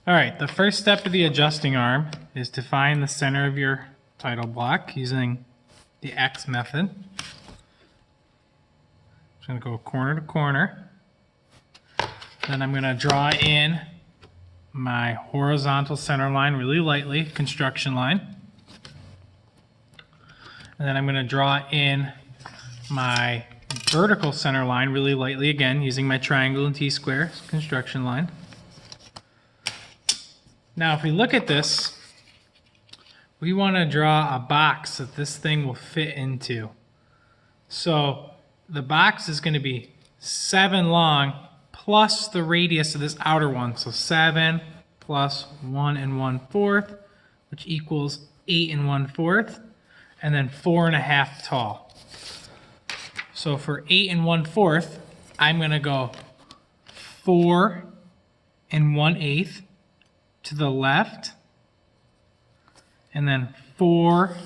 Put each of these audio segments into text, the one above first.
All right, the first step of the adjusting arm is to find the center of your title block using the X method. I'm going to go corner to corner. Then I'm going to draw in my horizontal center line really lightly, construction line. And then I'm going to draw in my vertical center line really lightly again using my triangle and T-square construction line. Now if we look at this, we want to draw a box that this thing will fit into. So the box is going to be 7 long plus the radius of this outer one. So 7 plus 1 1/4, which equals 8 1/4, and then 4.5 tall. So for 8 1/4, I'm going to go 4 1/8 to the left, and then 4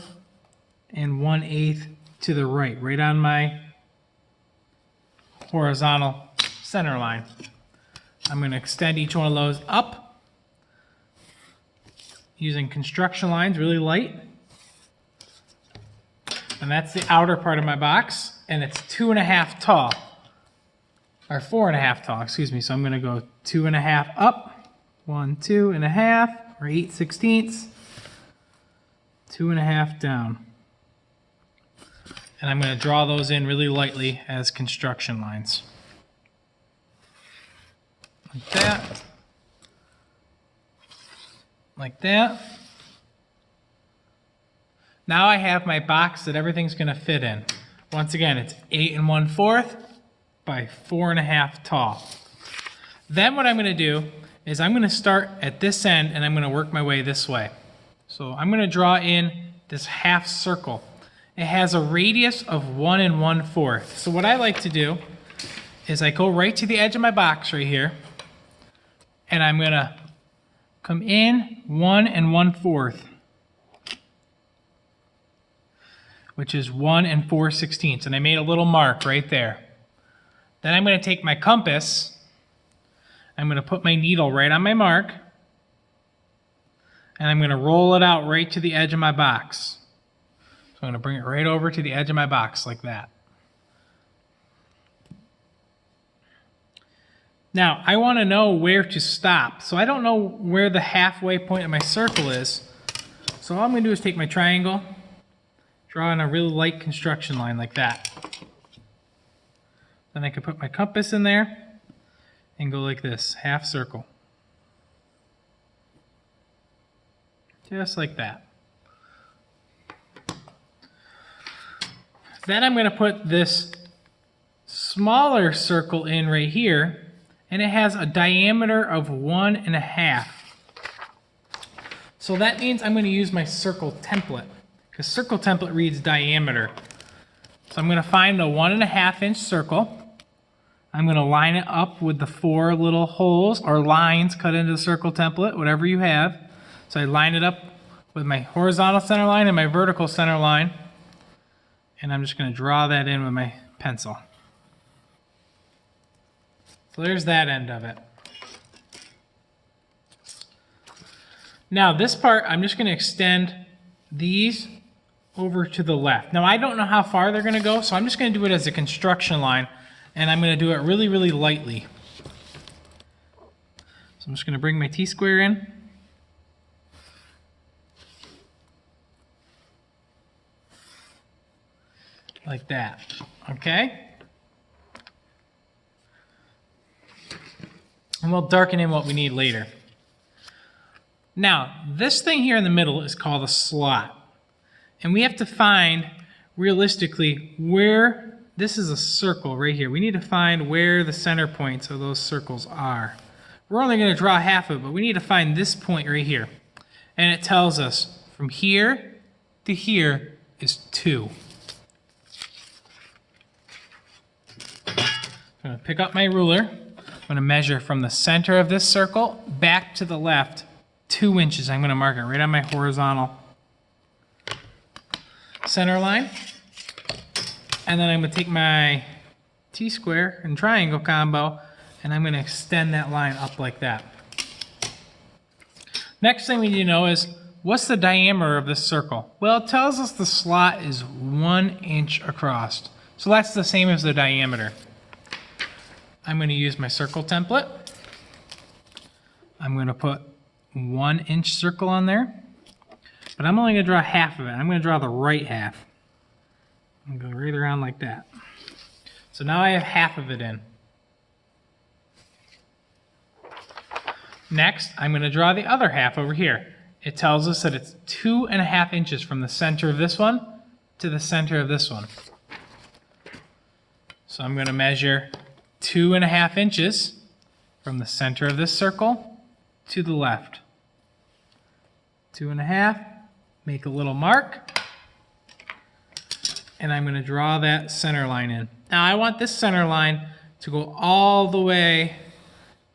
1/8 to the right, right on my horizontal center line. I'm going to extend each one of those up using construction lines really light. And that's the outer part of my box, and it's 2.5 tall, or 4.5 tall, excuse me. So I'm going to go 2.5 up, 1 2.5, or 8/16, 2.5 down. And I'm going to draw those in really lightly as construction lines. Like that. Like that. Now I have my box that everything's going to fit in. Once again, it's 8 1/4 by 4.5 tall. Then what I'm going to do is I'm going to start at this end and I'm going to work my way this way. So I'm going to draw in this half circle. It has a radius of 1 1/4. So what I like to do is I go right to the edge of my box right here, and I'm going to come in 1 1/4, which is 1 4/16. And I made a little mark right there. Then I'm going to take my compass, I'm going to put my needle right on my mark, and I'm going to roll it out right to the edge of my box. So I'm going to bring it right over to the edge of my box like that. Now, I want to know where to stop. So I don't know where the halfway point of my circle is. So all I'm going to do is take my triangle, draw in a really light construction line like that. Then I can put my compass in there and go like this, half circle. Just like that. Then I'm going to put this smaller circle in right here, and it has a diameter of 1.5. So that means I'm going to use my circle template, because circle template reads diameter. So I'm going to find the 1.5 inch circle. I'm going to line it up with the 4 little holes or lines cut into the circle template, whatever you have. So I line it up with my horizontal center line and my vertical center line. And I'm just going to draw that in with my pencil. So there's that end of it. Now this part, I'm just going to extend these over to the left. Now I don't know how far they're going to go, so I'm just going to do it as a construction line, and I'm going to do it really, really lightly. So I'm just going to bring my T-square in. Like that, okay? And we'll darken in what we need later. Now, this thing here in the middle is called a slot. And we have to find, realistically, where, this is a circle right here. We need to find where the center points of those circles are. We're only going to draw half of it, but we need to find this point right here. And it tells us from here to here is 2. I'm going to pick up my ruler. I'm going to measure from the center of this circle back to the left 2 inches. I'm going to mark it right on my horizontal center line. And then I'm going to take my T-square and triangle combo, and I'm going to extend that line up like that. Next thing we need to know is, what's the diameter of this circle? Well, it tells us the slot is 1 inch across. So that's the same as the diameter. I'm going to use my circle template. I'm going to put 1 inch circle on there. But I'm only going to draw half of it. I'm going to draw the right half. I'm going to go right around like that. So now I have half of it in. Next, I'm going to draw the other half over here. It tells us that it's 2.5 inches from the center of this one to the center of this one. So I'm going to measure 2.5 inches from the center of this circle to the left. 2.5, make a little mark, and I'm going to draw that center line in. Now I want this center line to go all the way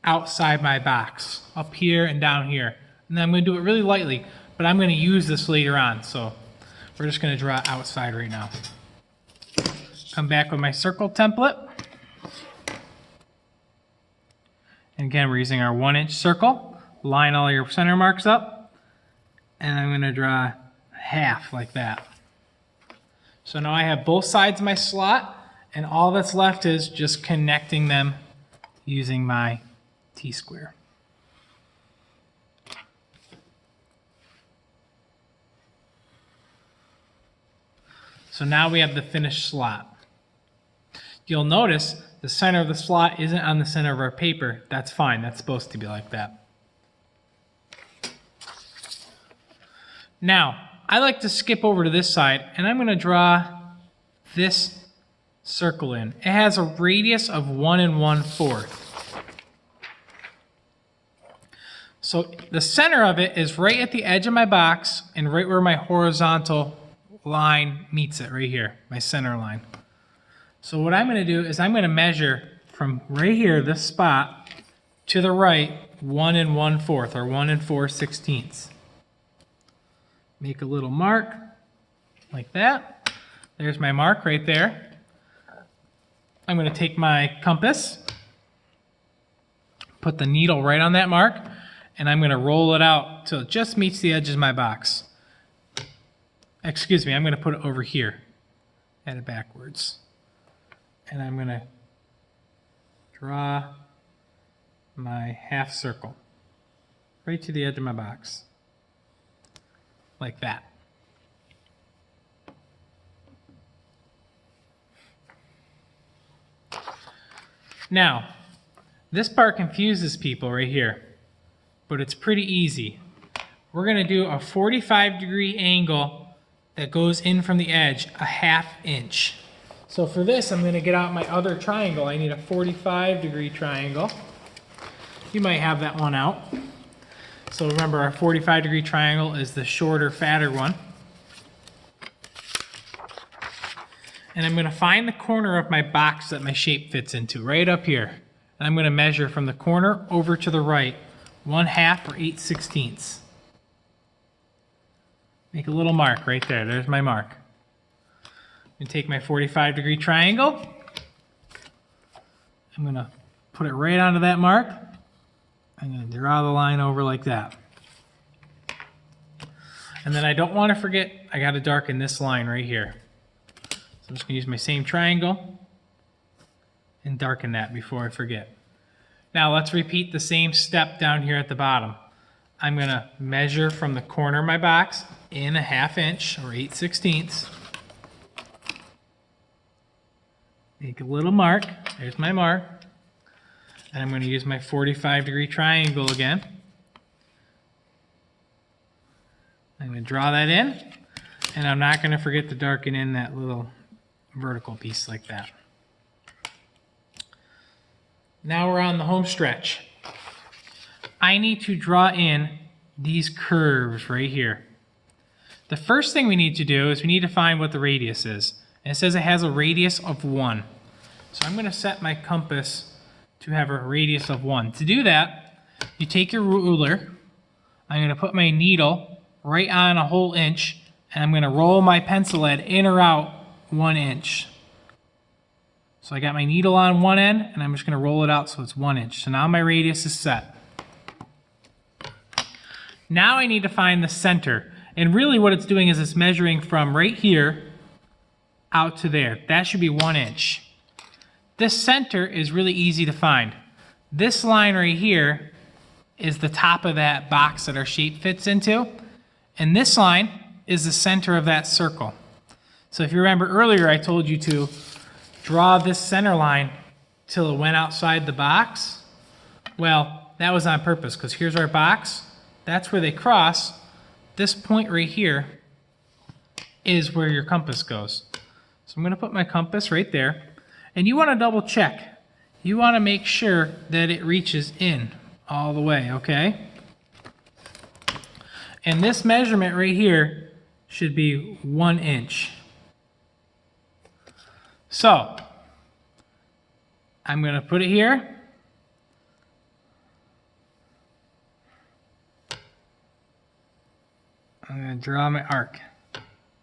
outside my box, up here and down here. And then I'm going to do it really lightly, but I'm going to use this later on. So we're just going to draw outside right now. Come back with my circle template. And again, we're using our 1 inch circle. Line all your center marks up. And I'm going to draw half like that. So now I have both sides of my slot, and all that's left is just connecting them using my T-square. So now we have the finished slot. You'll notice the center of the slot isn't on the center of our paper. That's fine. That's supposed to be like that. Now, I like to skip over to this side, and I'm going to draw this circle in. It has a radius of 1 1/4. So the center of it is right at the edge of my box and right where my horizontal line meets it, right here, my center line. So what I'm going to do is I'm going to measure from right here, this spot, to the right, 1 1/4, or 1 4/16. Make a little mark, like that. There's my mark right there. I'm going to take my compass, put the needle right on that mark, and I'm going to roll it out till it just meets the edge of my box. Excuse me, I'm going to put it over here. Add it backwards. And I'm going to draw my half circle right to the edge of my box. Like that. Now, this part confuses people right here, but it's pretty easy. We're going to do a 45-degree angle that goes in from the edge, a 1/2 inch. So for this, I'm going to get out my other triangle. I need a 45-degree triangle. You might have that one out. So remember, our 45-degree triangle is the shorter, fatter one. And I'm going to find the corner of my box that my shape fits into, right up here. And I'm going to measure from the corner over to the right, 1/2 or 8/16. Make a little mark right there. There's my mark. I'm going to take my 45-degree triangle. I'm going to put it right onto that mark. I'm going to draw the line over like that. And then I don't want to forget, I got to darken this line right here. So I'm just going to use my same triangle and darken that before I forget. Now let's repeat the same step down here at the bottom. I'm going to measure from the corner of my box in a 1/2 inch or 8/16. Make a little mark. There's my mark. And I'm going to use my 45-degree triangle again. I'm going to draw that in, and I'm not going to forget to darken in that little vertical piece like that. Now we're on the home stretch. I need to draw in these curves right here. The first thing we need to do is we need to find what the radius is. And it says it has a radius of 1. So I'm going to set my compass to have a radius of 1. To do that, you take your ruler. I'm going to put my needle right on a whole inch, and I'm going to roll my pencil lead in or out 1 inch. So I got my needle on one end, and I'm just going to roll it out so it's 1 inch. So now my radius is set. Now I need to find the center. And really what it's doing is it's measuring from right here out to there. That should be 1 inch. This center is really easy to find. This line right here is the top of that box that our shape fits into. And this line is the center of that circle. So if you remember earlier, I told you to draw this center line till it went outside the box. Well, that was on purpose because here's our box. That's where they cross. This point right here is where your compass goes. So I'm going to put my compass right there. And you want to double check. You want to make sure that it reaches in all the way, okay? And this measurement right here should be 1 inch. So I'm going to put it here. I'm going to draw my arc.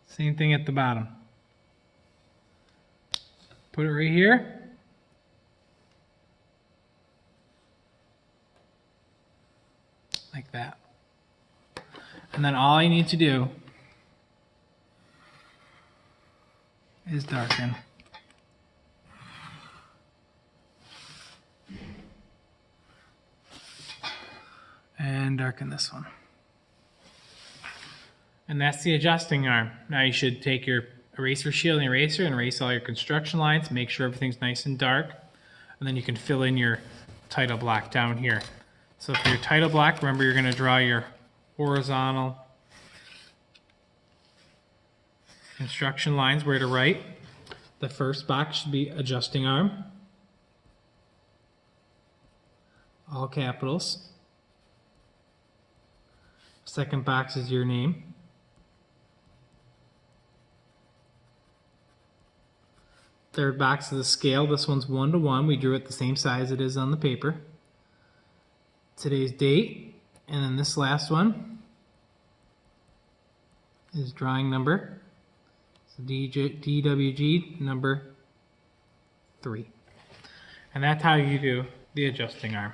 Same thing at the bottom. Put it right here. Like that. And then all I need to do is darken. And darken this one. And that's the adjusting arm. Now you should take your eraser shield and eraser and erase all your construction lines. Make sure everything's nice and dark. And then you can fill in your title block down here. So for your title block, remember you're going to draw your horizontal construction lines where to write. The first box should be adjusting arm. All capitals. Second box is your name. Third box is the scale. This one's 1 to 1. We drew it the same size it is on the paper. Today's date. And then this last one is drawing number. So DWG number 3. And that's how you do the adjusting arm.